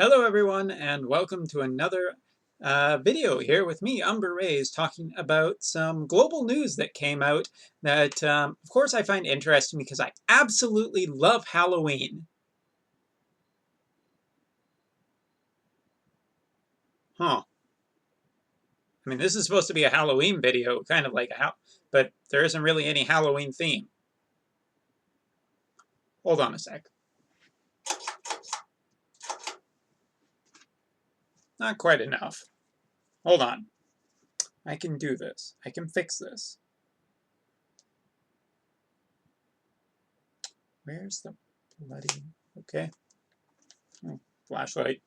Hello everyone and welcome to another video here with me, Umber Rays, talking about some global news that came out that of course I find interesting because I absolutely love Halloween. Huh. I mean, this is supposed to be a Halloween video, kind of like but there isn't really any Halloween theme. Hold on a sec. Not quite enough. Hold on. I can do this. I can fix this. Where's the bloody... Okay. Oh, flashlight.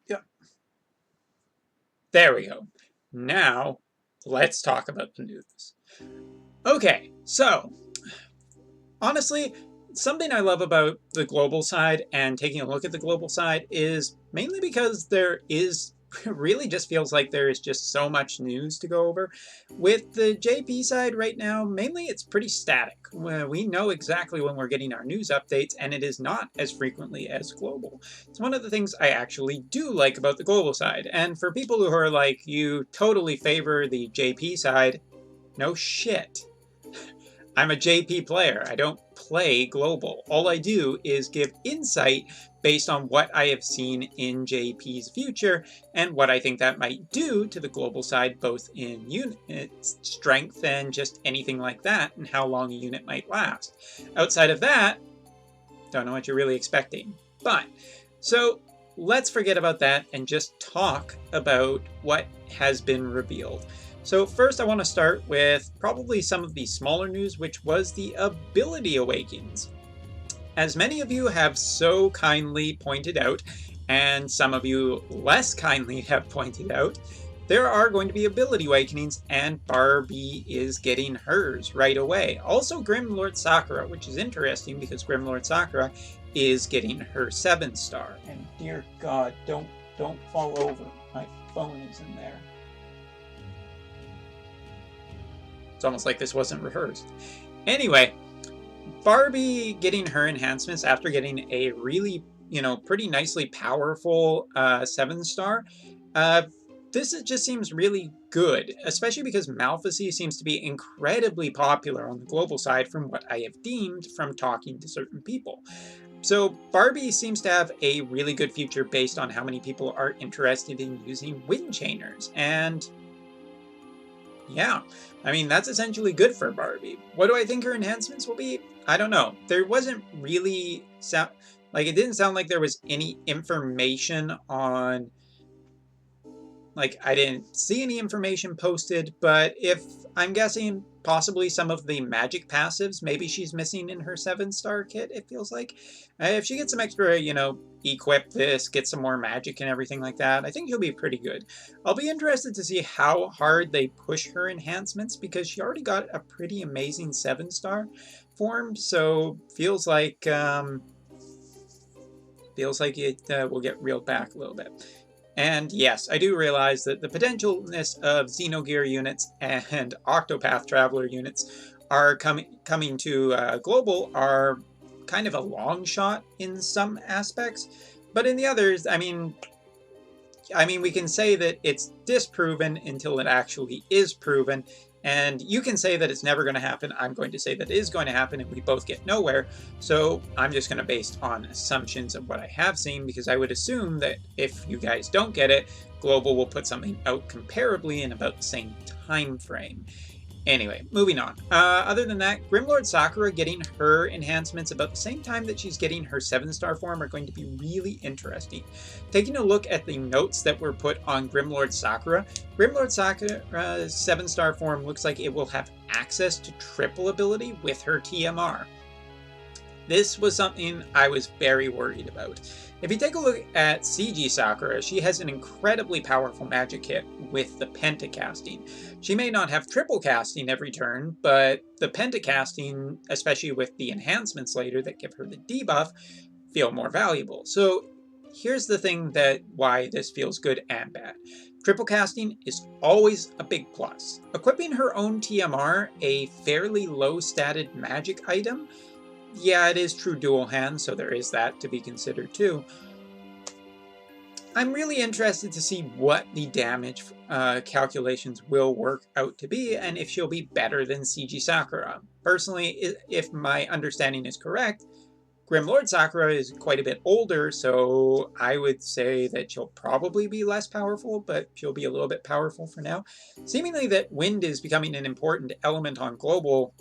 Yep. There we go. Now, let's talk about the news. Okay, so, honestly, something I love about the global side and taking a look at the global side is mainly because there is really just feels like there is just so much news to go over. With the JP side right now, mainly it's pretty static. We know exactly when we're getting our news updates, and it is not as frequently as global. It's one of the things I actually do like about the global side. And for people who are like, you totally favor the JP side, no shit. I'm a JP player. I don't play global. All I do is give insight based on what I have seen in JP's future and what I think that might do to the global side, both in unit strength and just anything like that, and how long a unit might last. Outside of that, don't know what you're really expecting. But, so let's forget about that and just talk about what has been revealed. So first I want to start with probably some of the smaller news, which was the ability awakens. As many of you have so kindly pointed out, and some of you less kindly have pointed out, there are going to be ability awakenings, and Barbie is getting hers right away. Also Grim Lord Sakura, which is interesting because Grim Lord Sakura is getting her 7-star. And dear God, don't fall over. My phone is in there. It's almost like this wasn't rehearsed. Anyway, Barbie getting her enhancements after getting a really, pretty nicely powerful 7-star. This just seems really good, especially because Malphacy seems to be incredibly popular on the global side from what I have deemed from talking to certain people. So Barbie seems to have a really good future based on how many people are interested in using wind chainers. And yeah, I mean, that's essentially good for Barbie. What do I think her enhancements will be? I don't know. There wasn't really it didn't sound like there was any information on, I didn't see any information posted, but if I'm guessing possibly some of the magic passives maybe she's missing in her 7-star kit, it feels like. If she gets some extra, equip this, get some more magic and everything like that, I think she'll be pretty good. I'll be interested to see how hard they push her enhancements because she already got a pretty amazing 7-star form, so feels like it will get reeled back a little bit. And yes, I do realize that the potentialness of Xenogear units and Octopath Traveler units are coming to global are kind of a long shot in some aspects, but in the others, I mean, we can say that it's disproven until it actually is proven, and you can say that it's never going to happen. I'm going to say that it is going to happen, and we both get nowhere. So I'm just going to base on assumptions of what I have seen, because I would assume that if you guys don't get it, Global will put something out comparably in about the same time frame. Anyway, moving on. Other than that, Grimlord Sakura getting her enhancements about the same time that she's getting her 7-star form are going to be really interesting. Taking a look at the notes that were put on Grimlord Sakura's 7-star form looks like it will have access to triple ability with her TMR. This was something I was very worried about. If you take a look at CG Sakura, she has an incredibly powerful magic kit with the pentacasting. She may not have triple casting every turn, but the pentacasting, especially with the enhancements later that give her the debuff, feel more valuable. So here's the thing that why this feels good and bad. Triple casting is always a big plus. Equipping her own TMR, a fairly low statted magic item, yeah, it is true dual hand, so there is that to be considered too. I'm really interested to see what the damage calculations will work out to be, and if she'll be better than CG Sakura. Personally, if my understanding is correct, Lord Sakura is quite a bit older, so I would say that she'll probably be less powerful, but she'll be a little bit powerful for now. Seemingly that wind is becoming an important element on global.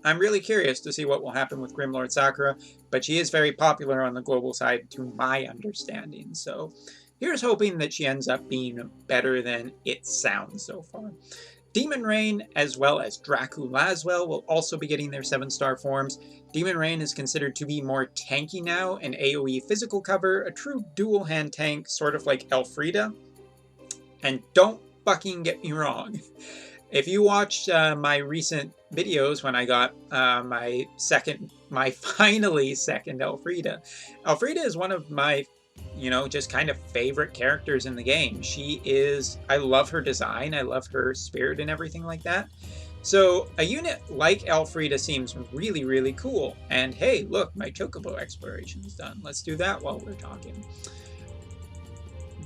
I'm really curious to see what will happen with Lord Sakura, but she is very popular on the global side to my understanding, so here's hoping that she ends up being better than it sounds so far. Demon Rain, as well as Dracu Laswell, will also be getting their 7-star forms. Demon Rain is considered to be more tanky now, an AoE physical cover, a true dual-hand tank, sort of like Elfrida. And don't fucking get me wrong. If you watched my recent videos when I got my finally second Elfrida, Elfrida is one of my, just kind of favorite characters in the game. I love her design, I love her spirit and everything like that. So a unit like Elfrida seems really, really cool. And hey, look, my Chocobo exploration is done. Let's do that while we're talking.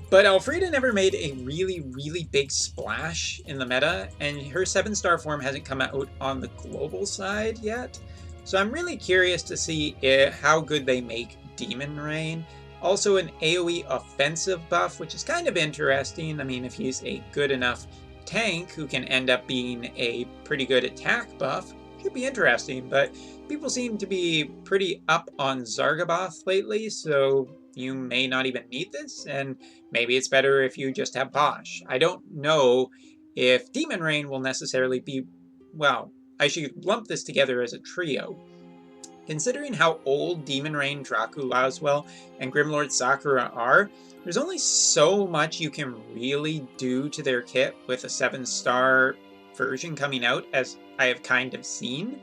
But Elfrida never made a really, really big splash in the meta, and her 7-star form hasn't come out on the global side yet. So I'm really curious to see how good they make Demon Rain. Also an AoE offensive buff, which is kind of interesting. I mean, if he's a good enough tank who can end up being a pretty good attack buff, should be interesting. But people seem to be pretty up on Zargaboth lately, so you may not even need this, and maybe it's better if you just have Bosch. I don't know if Demon Rain will necessarily be, well, I should lump this together as a trio. Considering how old Demon Rain, Dracu Laswell, and Lord Sakura are, there's only so much you can really do to their kit with a 7-star version coming out, as I have kind of seen.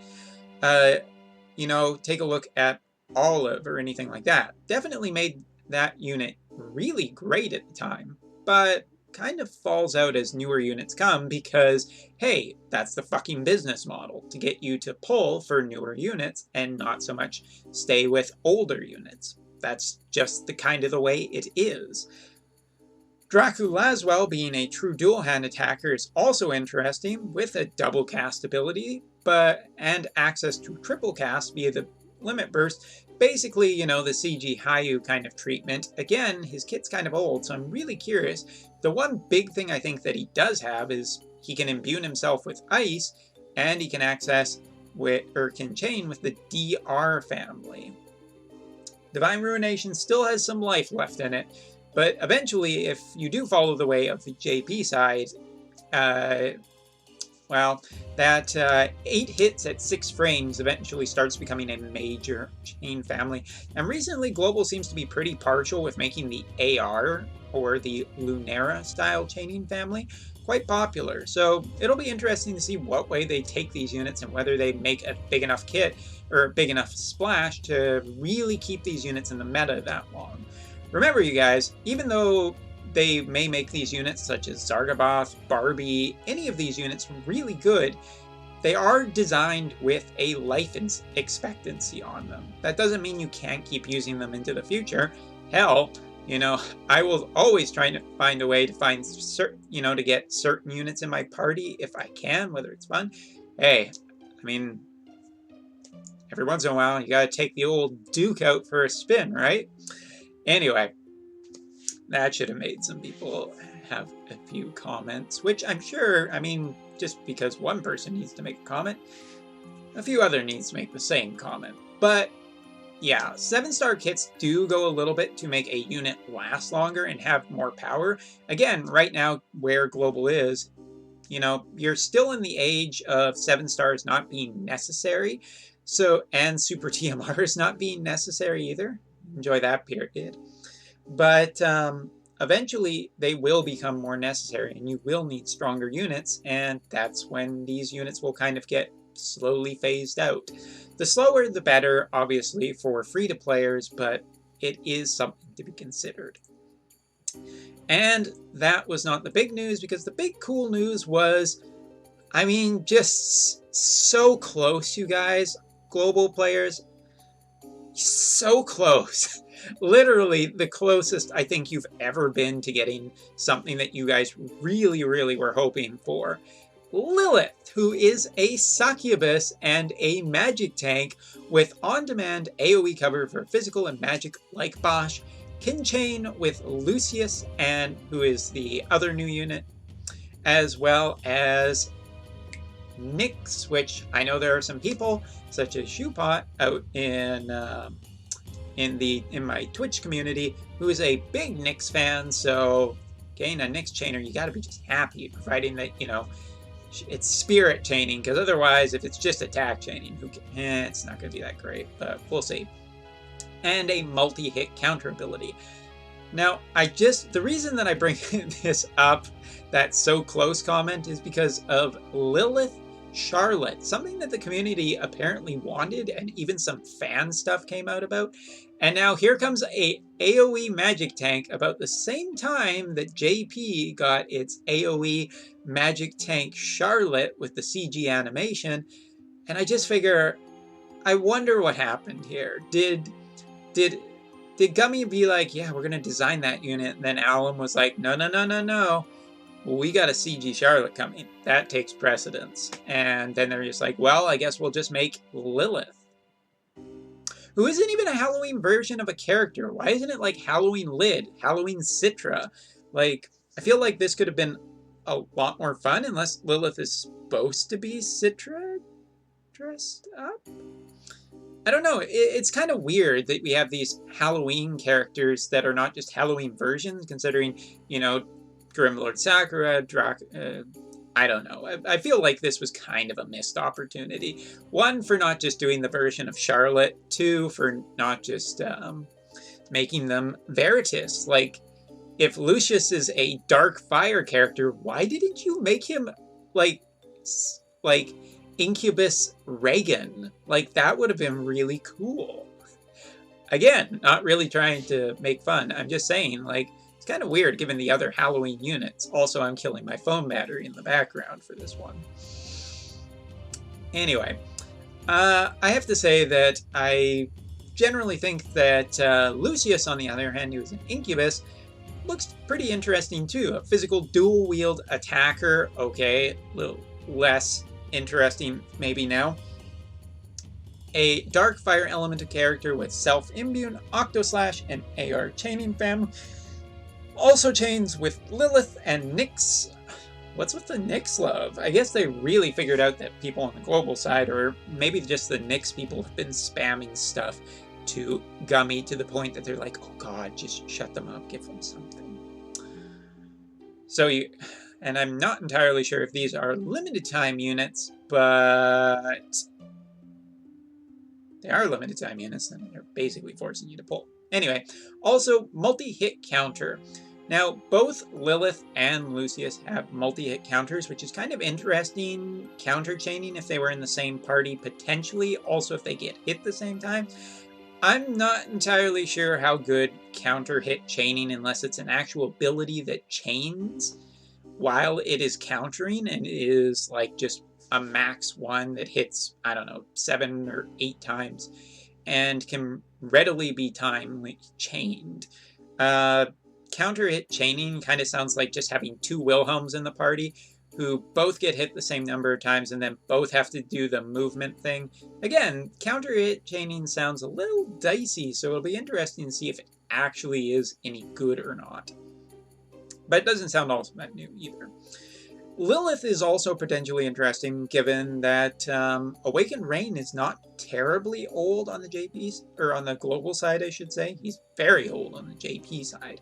Take a look at Olive or anything like that. Definitely made that unit really great at the time, but kind of falls out as newer units come because, hey, that's the fucking business model, to get you to pull for newer units and not so much stay with older units. That's just the kind of the way it is. Dracu Laswell, being a true dual-hand attacker, is also interesting with a double cast ability, and access to triple cast via the limit burst. Basically, the CG Hayu kind of treatment. Again, his kit's kind of old, so I'm really curious. The one big thing I think that he does have is he can imbue himself with ice, and he can access can chain with the DR family. Divine Ruination still has some life left in it, but eventually, if you do follow the way of the JP side, that 8 hits at 6 frames eventually starts becoming a major chain family. And recently, Global seems to be pretty partial with making the AR, or the Lunera style chaining family, quite popular. So it'll be interesting to see what way they take these units and whether they make a big enough kit or a big enough splash to really keep these units in the meta that long. Remember, you guys, even though they may make these units such as Zargaboth, Barbie, any of these units really good, they are designed with a life expectancy on them. That doesn't mean you can't keep using them into the future. Hell, I will always try to find a way to find to get certain units in my party if I can, whether it's fun. Hey, I mean, every once in a while, you gotta take the old Duke out for a spin, right? Anyway, that should have made some people have a few comments, which I'm sure, just because one person needs to make a comment, a few other needs to make the same comment. But yeah, 7-star kits do go a little bit to make a unit last longer and have more power. Again, right now where Global is, you're still in the age of 7 stars not being necessary. And Super TMRs not being necessary either. Enjoy that period. But eventually they will become more necessary and you will need stronger units, and that's when these units will kind of get slowly phased out. The slower the better, obviously, for free-to-players, but it is something to be considered. And that was not the big news, because the big cool news was, I mean, just so close, you guys, global players, so close. Literally the closest I think you've ever been to getting something that you guys really, really were hoping for. Lilith, who is a succubus and a magic tank with on-demand AoE cover for physical and magic like Bosch, can chain with Lucius, and who is the other new unit, as well as Nyx, which I know there are some people such as Shoepot out in my Twitch community who is a big Nyx fan. So getting a Nyx chainer, you got to be just happy, providing that, you know, it's spirit chaining, because otherwise, if it's just attack chaining, it's not going to be that great, but we'll see. And a multi-hit counter ability. Now, the reason that I bring this up, that so close comment, is because of Lilith Charlotte, something that the community apparently wanted, and even some fan stuff came out about. And now here comes a AoE magic tank about the same time that JP got its AoE magic tank Charlotte with the CG animation. And I just figure, I wonder what happened here. Did Gummy be like, yeah, we're gonna design that unit, and then Alum was like, no, we got a CG Charlotte coming. That takes precedence. And then they're just like, well, I guess we'll just make Lilith, who isn't even a Halloween version of a character. Why isn't it like Halloween Lid, Halloween Citra? Like, I feel like this could have been a lot more fun, unless Lilith is supposed to be Citra dressed up? I don't know. It's kind of weird that we have these Halloween characters that are not just Halloween versions, considering, you know, Lord Sakura, I don't know. I feel like this was kind of a missed opportunity. One, for not just doing the version of Charlotte. Two, for not just making them Veritas. Like, if Lucius is a dark fire character, why didn't you make him like Incubus Reagan? Like, that would have been really cool. Again, not really trying to make fun. I'm just saying, like, it's kind of weird given the other Halloween units. Also, I'm killing my phone battery in the background for this one. Anyway, I have to say that I generally think that Lucius, on the other hand, who is an Incubus, looks pretty interesting too. A physical dual-wield attacker. Okay, a little less interesting maybe now. A dark fire elemental character with self-imbune, Octoslash, and AR chaining fam. Also chains with Lilith and Nyx. What's with the Nyx love? I guess they really figured out that people on the global side, or maybe just the Nyx people, have been spamming stuff to Gummy to the point that they're like, oh god, just shut them up, give them something. So and I'm not entirely sure if these are limited time units, but they are limited time units, and they're basically forcing you to pull. Anyway, also multi-hit counter. Now, both Lilith and Lucius have multi-hit counters, which is kind of interesting counter chaining if they were in the same party, potentially. Also, if they get hit the same time. I'm not entirely sure how good counter hit chaining, unless it's an actual ability that chains while it is countering and is like just a max one that hits, I don't know, 7 or 8 times and can readily be timely chained. Counter hit chaining kind of sounds like just having 2 Wilhelms in the party who both get hit the same number of times and then both have to do the movement thing. Again, counter hit chaining sounds a little dicey, so it'll be interesting to see if it actually is any good or not. But it doesn't sound all that new either. Lilith is also potentially interesting, given that Awakened Rain is not terribly old on the JP, or on the global side, I should say. He's very old on the JP side.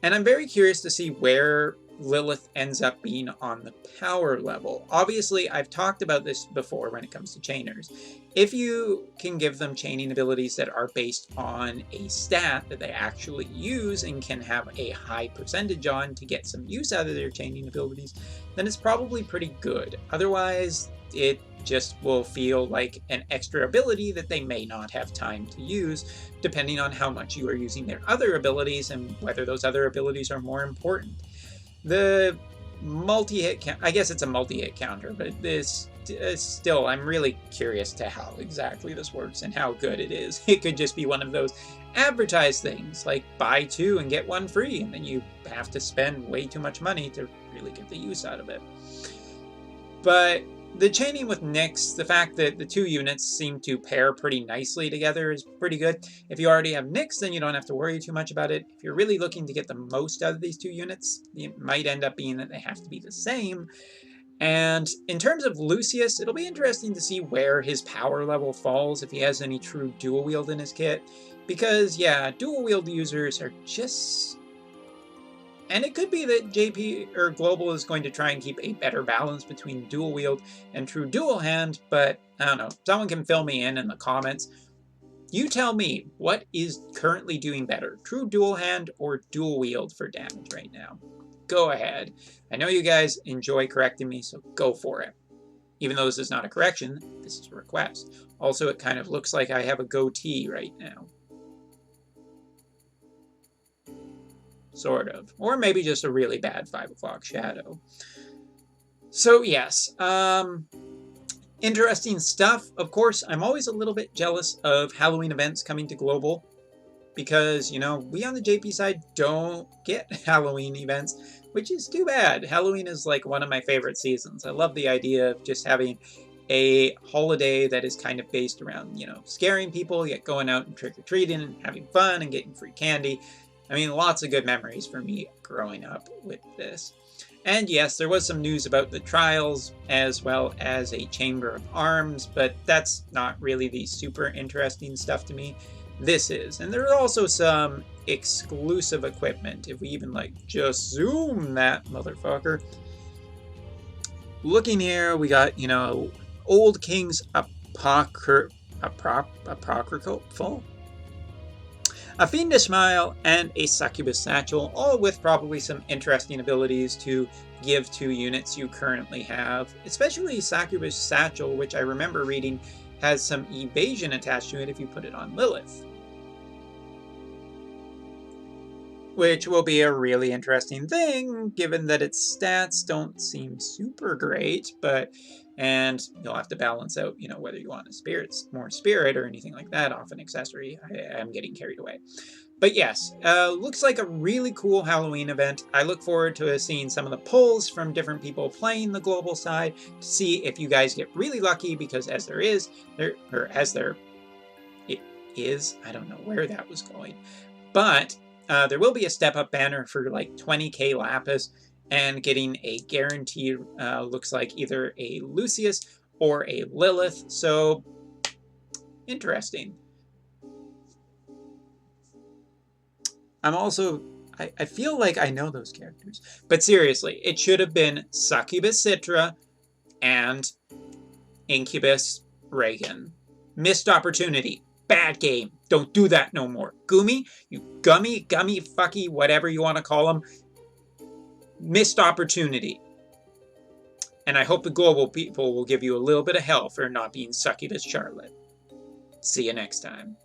And I'm very curious to see where Lilith ends up being on the power level. Obviously, I've talked about this before when it comes to chainers. If you can give them chaining abilities that are based on a stat that they actually use and can have a high percentage on to get some use out of their chaining abilities, then it's probably pretty good. Otherwise, it just will feel like an extra ability that they may not have time to use, depending on how much you are using their other abilities and whether those other abilities are more important. The multi-hit count, I guess it's a multi-hit counter, but this still, I'm really curious to how exactly this works and how good it is. It could just be one of those advertised things, like buy 2 and get 1 free, and then you have to spend way too much money to really get the use out of it. But the chaining with Nyx, the fact that the 2 units seem to pair pretty nicely together is pretty good. If you already have Nyx, then you don't have to worry too much about it. If you're really looking to get the most out of these 2 units, it might end up being that they have to be the same. And in terms of Lucius, it'll be interesting to see where his power level falls, if he has any true dual wield in his kit. Because, yeah, dual wield users are just... And it could be that JP or Global is going to try and keep a better balance between dual wield and true dual hand, but I don't know. Someone can fill me in the comments. You tell me, what is currently doing better, true dual hand or dual wield for damage right now? Go ahead. I know you guys enjoy correcting me, so go for it. Even though this is not a correction, this is a request. Also, it kind of looks like I have a goatee right now. Sort of. Or maybe just a really bad 5 o'clock shadow. So, yes. Interesting stuff. Of course, I'm always a little bit jealous of Halloween events coming to Global. Because, you know, we on the JP side don't get Halloween events, which is too bad. Halloween is like one of my favorite seasons. I love the idea of just having a holiday that is kind of based around, you know, scaring people, yet going out and trick-or-treating and having fun and getting free candy. I mean, lots of good memories for me growing up with this. And yes, there was some news about the trials as well as a Chamber of Arms, but that's not really the super interesting stuff to me. This is. And there's also some exclusive equipment, if we even like just zoom that motherfucker. Looking here, we got, you know, Old King's Apocryphal, a Fiendish Smile, and a Succubus Satchel, all with probably some interesting abilities to give to units you currently have. Especially Succubus Satchel, which I remember reading has some evasion attached to it if you put it on Lilith. Which will be a really interesting thing, given that its stats don't seem super great, and you'll have to balance out, you know, whether you want more spirit or anything like that off an accessory. I'm getting carried away. But yes, looks like a really cool Halloween event. I look forward to seeing some of the polls from different people playing the global side to see if you guys get really lucky, because as there is, it is, I don't know where that was going, but there will be a step-up banner for like 20k Lapis and getting a guaranteed, looks like either a Lucius or a Lilith, so interesting. I'm also, I feel like I know those characters, but seriously, it should have been Succubus Citra and Incubus Reagan. Missed opportunity. Bad game. Don't do that no more. Gumi, you gummy, fucky, whatever you want to call them. Missed opportunity. And I hope the global people will give you a little bit of hell for not being Succubus Charlotte. See you next time.